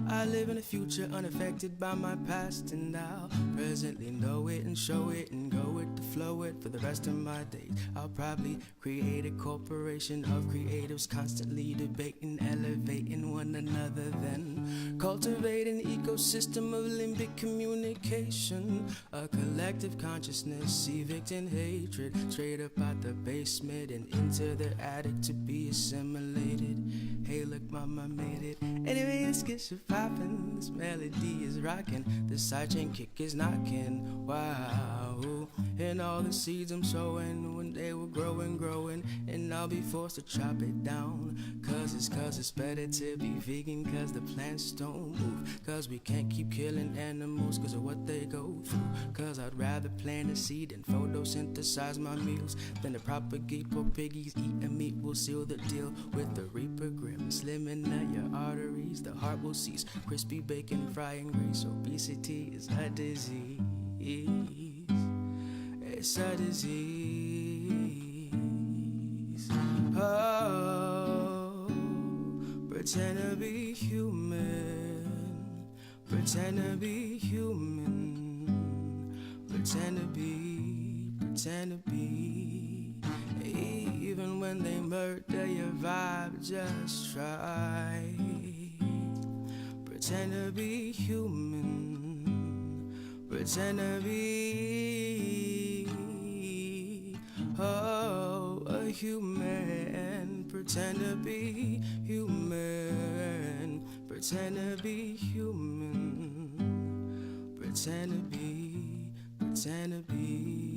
I live in a future unaffected by my past and now. Presently know it and show it and go with the flow it for the rest of my days. I'll probably create a corporation of creatives constantly debating, elevating one another, then cultivate an ecosystem of limbic communication, a collective consciousness, evicting hatred straight up out the basement and into the attic to be assimilated. Hey, look, mama made it. Anyway, this gets you poppin', this melody is rockin', the sidechain kick is knockin'. Wow, and all the seeds I'm sowing, one day will grow and growing, and I'll be forced to chop it down. Cause it's better to be vegan, cause the plants don't move, cause we can't keep killing animals cause of what they go through. Cause I'd rather plant a seed and photosynthesize my meals than to propagate poor piggies eating meat will seal the deal with the Reaper grim, slimming at your arteries, the heart will cease, crispy bacon frying grease. Obesity is a disease, it's a disease. Oh, pretend to be human, pretend to be human, pretend to be, pretend to be. Even when they murder your vibe, just try. Pretend to be human, pretend to be, oh, a human. Pretend to be human, pretend to be human, pretend to be, pretend to be.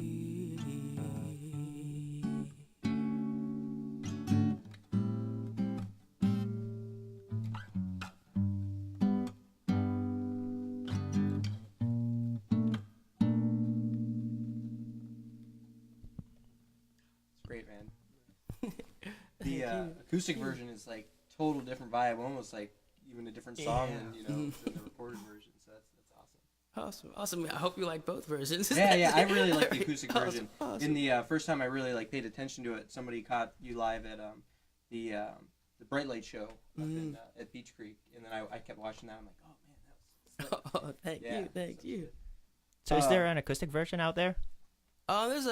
Great, man. The acoustic version is like total different vibe, almost like even a different song than than the recorded version. So that's awesome. Awesome. I hope you like both versions. Yeah, I really like the acoustic Awesome, version. awesome. In the first time I really like paid attention to it, somebody caught you live at the Bright Light show up in at Beach Creek, and then I kept watching that. I'm like, oh man, that was Oh, thank you. So is there an acoustic version out there? There's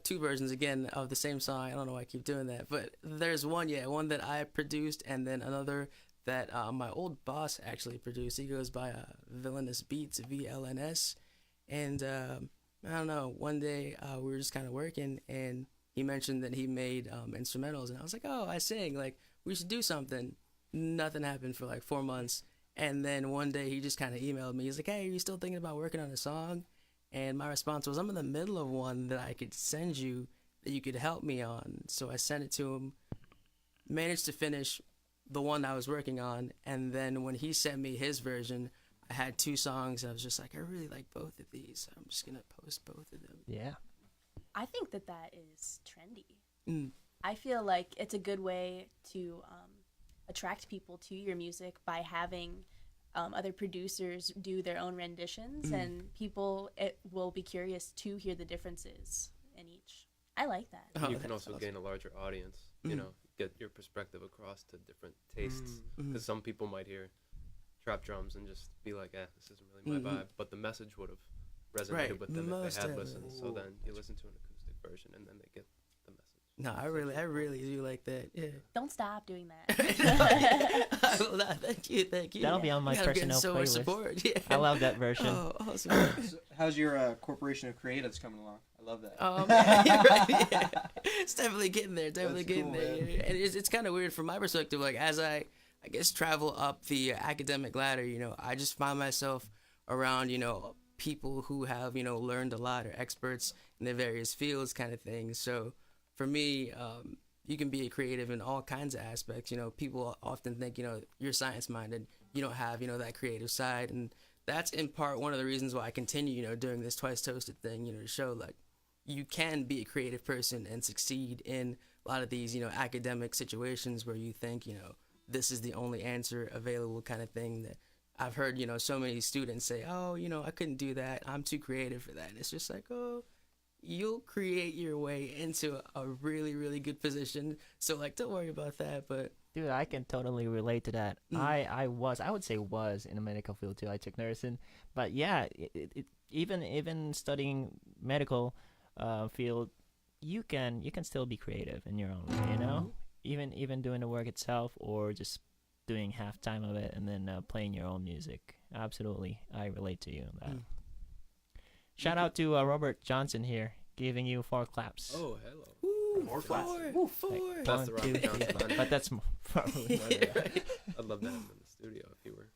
two versions again of the same song. I don't know why I keep doing that, but there's one that I produced, and then another that my old boss actually produced. He goes by Villainous Beats, VLNS, and I don't know. One day we were just kind of working, and he mentioned that he made instrumentals, and I was like, oh, I sing. Like, we should do something. Nothing happened for like 4 months, and then one day he just kind of emailed me. He's like, hey, are you still thinking about working on a song? And my response was, I'm in the middle of one that I could send you that you could help me on. So I sent it to him, managed to finish the one I was working on, and then when he sent me his version, I had 2 songs. I was just like, I really like both of these. So I'm just going to post both of them. Yeah. I think that is trendy. Mm. I feel like it's a good way to attract people to your music by having other producers do their own renditions, and people will be curious to hear the differences in each. I like that. And you can also gain a larger audience, you know, get your perspective across to different tastes. Because some people might hear trap drums and just be like, this isn't really my vibe. But the message would have resonated with them if they had listened. So then you listen to an acoustic version and then they get the message. No, I really do like that. Yeah. Don't stop doing that. Thank you. That'll be on my personal so much playlist. support. Yeah. I love that version. Oh, awesome. So how's your corporation of creatives coming along? I love that. Man, you're right, yeah. It's definitely getting there. That's Getting cool, there. man. And it's kind of weird from my perspective. Like, as I guess travel up the academic ladder, I just find myself around, people who have, learned a lot, or experts in their various fields, kind of thing. So for me, you can be a creative in all kinds of aspects. People often think, you're science minded. You don't have, that creative side. And that's in part one of the reasons why I continue, doing this Twice Toasted thing, to show like you can be a creative person and succeed in a lot of these, academic situations where you think, this is the only answer available, kind of thing. That I've heard, so many students say, oh, I couldn't do that. I'm too creative for that. And it's just like, oh, you'll create your way into a really, really good position. So like, don't worry about that. But Dude, I can totally relate to that. I would say was in the medical field too. I took nursing, but yeah, even studying medical field, you can still be creative in your own way, you know. Even doing the work itself, or just doing half time of it and then playing your own music. Absolutely, I relate to you on that. Shout out to Robert Johnson here, giving you 4 claps. Oh, hello. More Four. four. That's the One, two, Robert Johnson three, band. but that's probably I'd love to have him in the studio if he were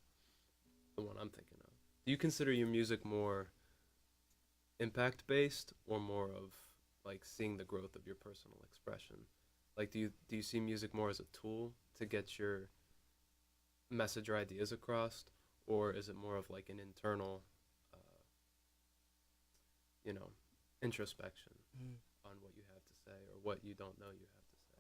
the one I'm thinking of. Do you consider your music more impact based or more of like seeing the growth of your personal expression? Like, do you see music more as a tool to get your message or ideas across, or is it more of like an internal, introspection on what you have to say or what you don't know you have to say?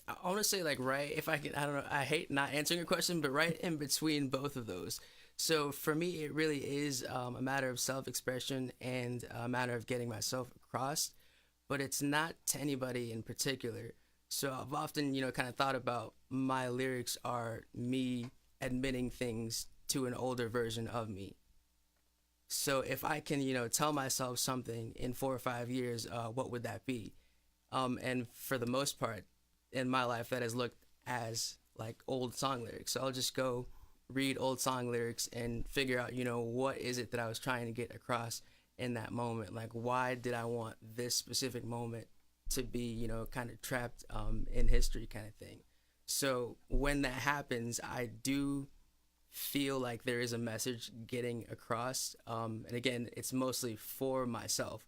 I want to say, like, right, if I can, I don't know, I hate not answering your question, but right in between both of those. So for me, it really is a matter of self-expression and a matter of getting myself across, but it's not to anybody in particular. So I've often, kind of thought about my lyrics are me admitting things to an older version of me. So if I can, tell myself something in 4 or 5 years, what would that be? And for the most part, in my life, that has looked as like old song lyrics. So I'll just go read old song lyrics and figure out, what is it that I was trying to get across in that moment? Like, why did I want this specific moment to be, kind of trapped in history kind of thing? So when that happens, I do feel like there is a message getting across. And again, it's mostly for myself.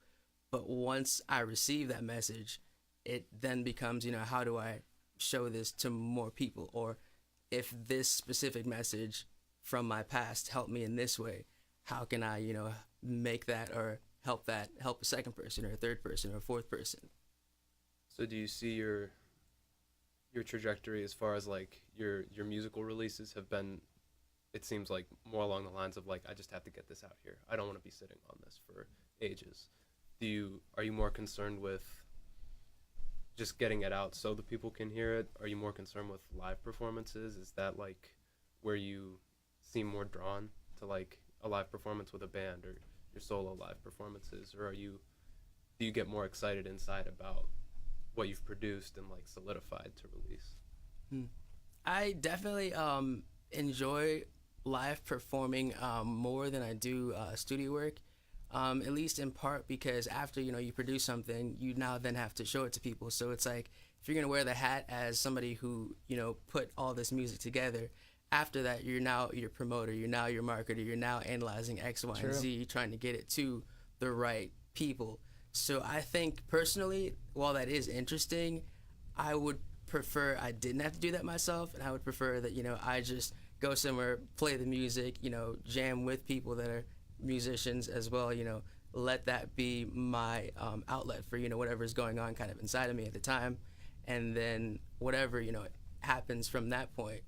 But once I receive that message, it then becomes, how do I show this to more people? Or if this specific message from my past helped me in this way, how can I, make that or help a second person or a third person or a fourth person? So do you see your trajectory as far as like your musical releases have been, it seems like more along the lines of like, I just have to get this out here. I don't want to be sitting on this for ages. Are you more concerned with just getting it out so the people can hear it? Are you more concerned with live performances? Is that like where you seem more drawn to like a live performance with a band or your solo live performances? Or do you get more excited inside about what you've produced and like solidified to release? I definitely enjoy live performing more than I do studio work. At least in part because after, you produce something, you now then have to show it to people. So it's like, if you're going to wear the hat as somebody who, put all this music together, after that, you're now your promoter, you're now your marketer, you're now analyzing X, Y, and Z, trying to get it to the right people. So I think personally, while that is interesting, I would prefer I didn't have to do that myself, and I would prefer that, I just go somewhere, play the music, jam with people that are musicians as well, let that be my outlet for, whatever's going on kind of inside of me at the time. And then whatever, happens from that point,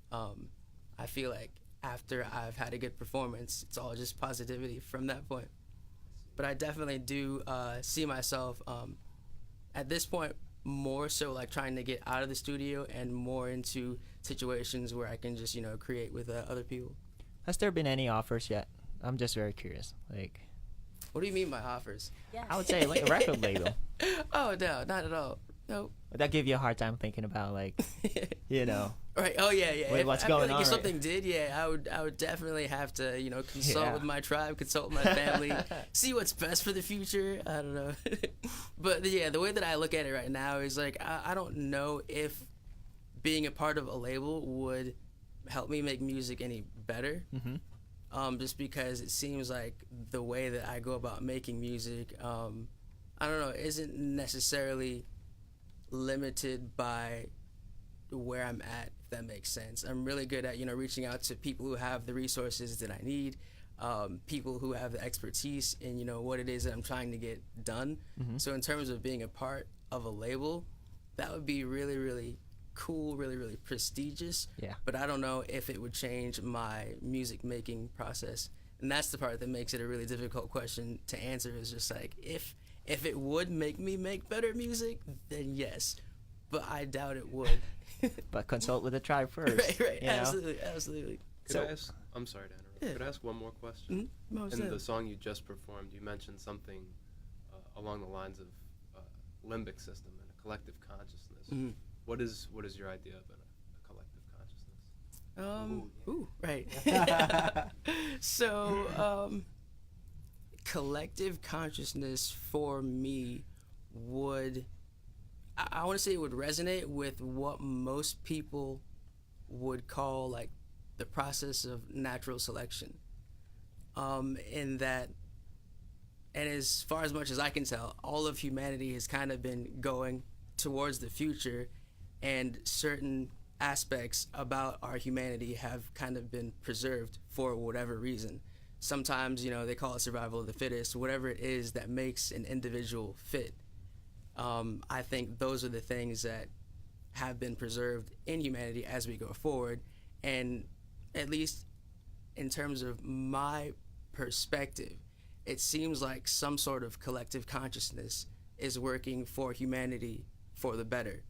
I feel like after I've had a good performance, it's all just positivity from that point. But I definitely do see myself at this point more so like trying to get out of the studio and more into situations where I can just, create with other people. Has there been any offers yet? I'm just very curious. Like, what do you mean by offers? Yes. I would say like a record label. Oh, no, not at all. No. Would that give you a hard time thinking about like, Right. Oh yeah. Wait, what's going on? If something did, I would definitely have to, consult with my tribe, consult with my family, see what's best for the future. I don't know. But yeah, the way that I look at it right now is like, I don't know if being a part of a label would help me make music any better. Just because it seems like the way that I go about making music, I don't know, isn't necessarily limited by where I'm at, if that makes sense. I'm really good at, reaching out to people who have the resources that I need, people who have the expertise in, what it is that I'm trying to get done. So in terms of being a part of a label, that would be really, really cool, really, really prestigious. Yeah. But I don't know if it would change my music making process. And that's the part that makes it a really difficult question to answer, is just like, if it would make me make better music, then yes. but I doubt it would. But consult with the tribe first. Right, you know? absolutely. Could I ask? I'm sorry to interrupt. Yeah. Could I ask one more question? Most In the definitely. song you just performed, you mentioned something along the lines of limbic system and a collective consciousness. Mhm. What is your idea of a collective consciousness? Right. So, collective consciousness for me would, I want to say it would resonate with what most people would call like the process of natural selection. In that, and as far as much as I can tell, all of humanity has kind of been going towards the future, and certain aspects about our humanity have kind of been preserved for whatever reason. Sometimes, they call it survival of the fittest, whatever it is that makes an individual fit. I think those are the things that have been preserved in humanity as we go forward. And at least in terms of my perspective, it seems like some sort of collective consciousness is working for humanity for the better,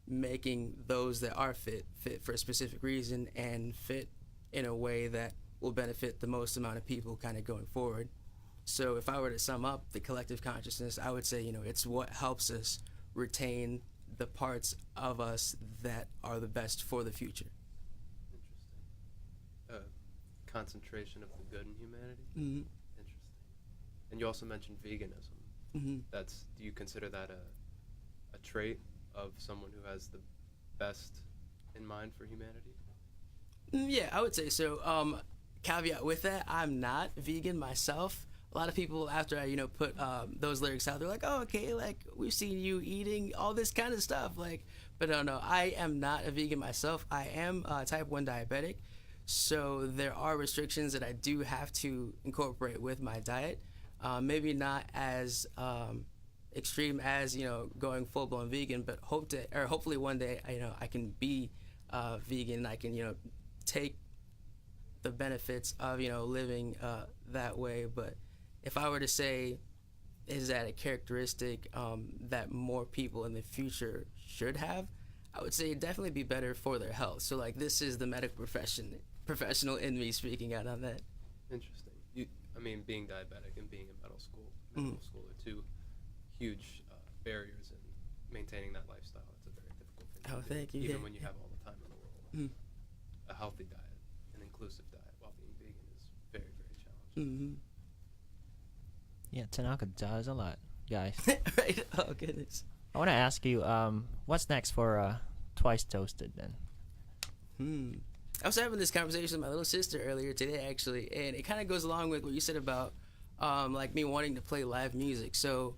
making those that are fit for a specific reason and fit in a way that will benefit the most amount of people kind of going forward. So if I were to sum up the collective consciousness, I would say, it's what helps us retain the parts of us that are the best for the future. Interesting. Concentration of the good in humanity. Mm-hmm. Interesting. And you also mentioned veganism. Mm-hmm. Do you consider that a trait of someone who has the best in mind for humanity? Yeah, I would say so. Caveat with that, I'm not vegan myself. A lot of people, after I, put those lyrics out, they're like, "Oh, okay, like we've seen you eating all this kind of stuff." But no, I am not a vegan myself. I am type 1 diabetic, so there are restrictions that I do have to incorporate with my diet. Maybe not as extreme as going full blown vegan, but hopefully one day I can be vegan. I can take the benefits of living that way. But if I were to say, is that a characteristic that more people in the future should have, I would say it'd definitely be better for their health. So this is the medical professional in me speaking out on that. Interesting. Being diabetic and being in medical school are two huge barriers in maintaining that lifestyle. It's a very difficult thing to do, Thank you. even Yeah. when you have all the time in the world. A healthy diet, an inclusive diet, while being vegan is very, very challenging. Yeah, Tanaka does a lot, guys. Right? Oh, goodness. I want to ask you, what's next for Twice Toasted then? I was having this conversation with my little sister earlier today, actually, and it kind of goes along with what you said about me wanting to play live music. So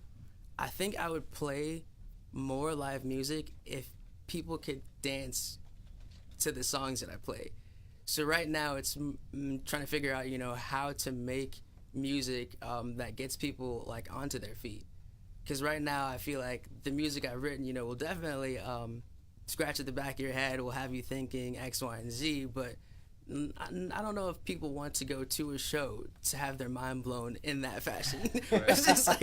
I think I would play more live music if people could dance to the songs that I play. So right now it's trying to figure out, how to make music that gets people onto their feet. Because right now I feel like the music I've written, will definitely scratch at the back of your head, will have you thinking X, Y, and Z, but I don't know if people want to go to a show to have their mind blown in that fashion. Right. It's just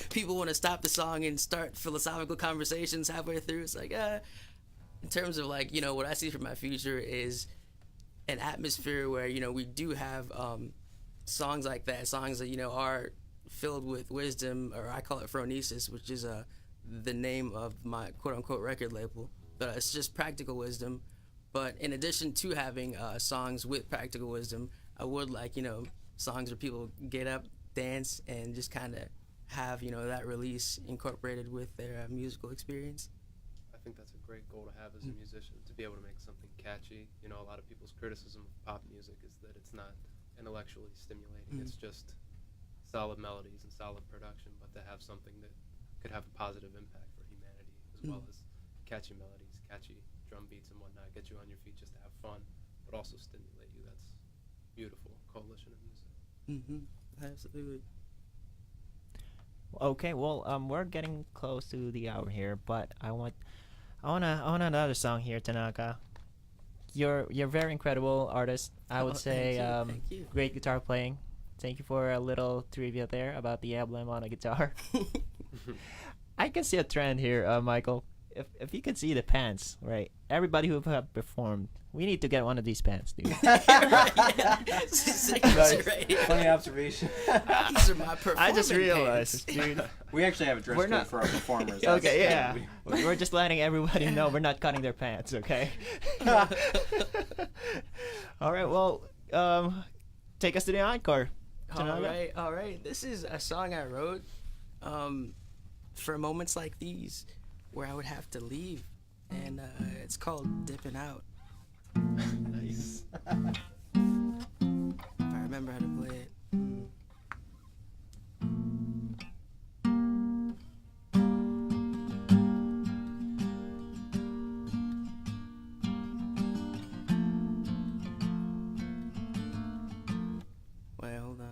people want to stop the song and start philosophical conversations halfway through. It's in terms of what I see for my future is an atmosphere where, we do have songs like that, songs that, are filled with wisdom, or I call it phronesis, which is the name of my quote-unquote record label, but it's just practical wisdom. But in addition to having songs with practical wisdom, I would songs where people get up, dance, and just kind of have that release incorporated with their musical experience. I think that's a great goal to have as a musician, to be able to make something catchy. A lot of people's criticism of pop music is that it's not intellectually stimulating. It's just solid melodies and solid production, but to have something that could have a positive impact for humanity, as well as catchy melodies, catchy drum beats and whatnot, get you on your feet just to have fun, but also stimulate you. That's beautiful coalition of music. Absolutely. Okay, well, we're getting close to the hour here, but I want another song here, Tanaka. You're very incredible artist. I would say Thank you. great guitar playing. Thank you for a little trivia there about the emblem on a guitar. I can see a trend here, Michael. if you could see the pants, right? Everybody who have performed, we need to get one of these pants, dude. Funny observation. These are my performance I just realized, dude. We actually have a dress We're code not- for our performers. Okay, yeah. We're just letting everybody know we're not cutting their pants, okay? All right, well, take us to the encore. All right. This is a song I wrote for moments like these where I would have to leave, and it's called Dipping Out. Nice. If I remember how to play it. Wait, hold on. I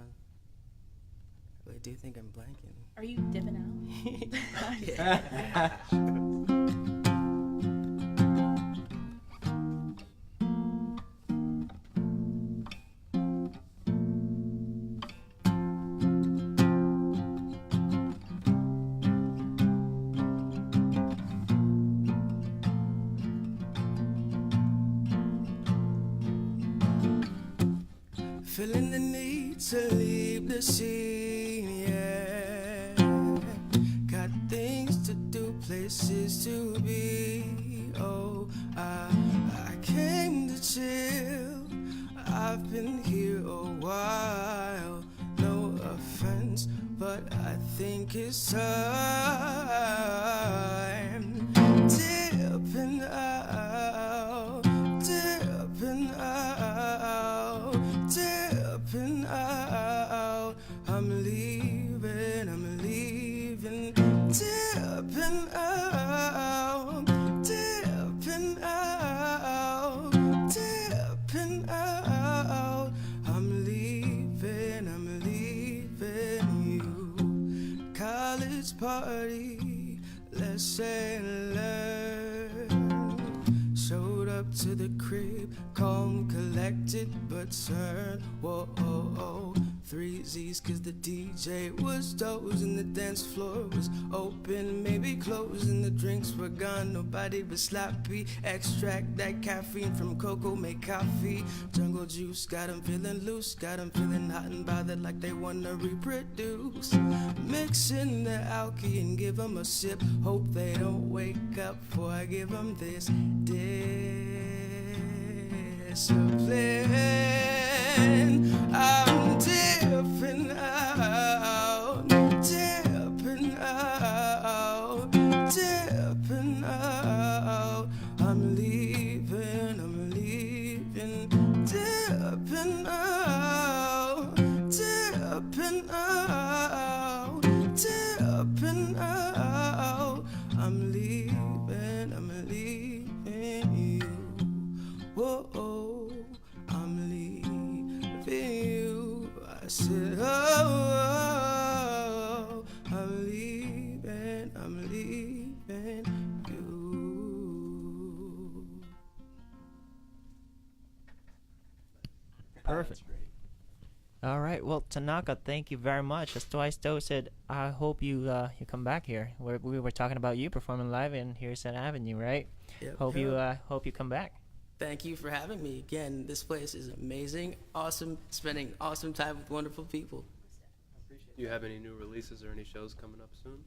really do think I'm blanking. Are you dipping out? Feeling the need to leave the scene, yeah. Got things to do, places to be. Oh, I came to chill. I've been here a while. No offense, but I think it's time. Dipping out, dipping out, dipping out. I'm leaving, dipping out, dipping out, dipping out. I'm leaving you. College party, lesson learned. Showed up to the crib, calm, collected, but turned. Whoa, oh, oh. 3 Z's, cause the DJ was dozing, the dance floor was open, maybe closing, the drinks were gone, nobody but sloppy. Extract that caffeine from cocoa, make coffee. Jungle juice, got 'em feeling loose, got 'em feeling hot and bothered like they wanna reproduce. Mixing the alky and give 'em a sip, hope they don't wake up before I give 'em this discipline. I'm dipping out, dipping out, dipping out. I'm leaving, dipping out, dipping out, dipping out. I'm leaving you. Whoa, I'm leaving you. I said, oh, I'm leaving you. Perfect. All right. Well, Tanaka, thank you very much. As Twice Toasted, I hope you come back here. We were talking about you performing live in Harrison Avenue, right? Yep. Hope you come back. Thank you for having me again. This place is amazing, awesome, spending awesome time with wonderful people. Do you have any new releases or any shows coming up soon?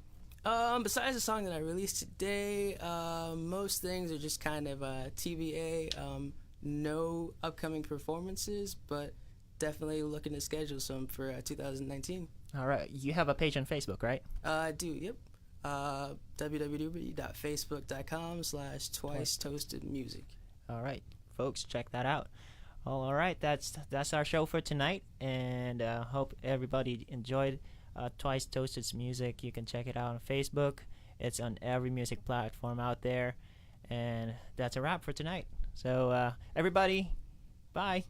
Besides the song that I released today, most things are just kind of TBA. No upcoming performances, but definitely looking to schedule some for 2019. All right. You have a page on Facebook, right? I do, yep. www.facebook.com/TwiceToastedMusic. All right, folks, check that out. All right, that's our show for tonight, and hope everybody enjoyed Twice Toasted's music. You can check it out on Facebook. It's on every music platform out there, and that's a wrap for tonight. So everybody, bye.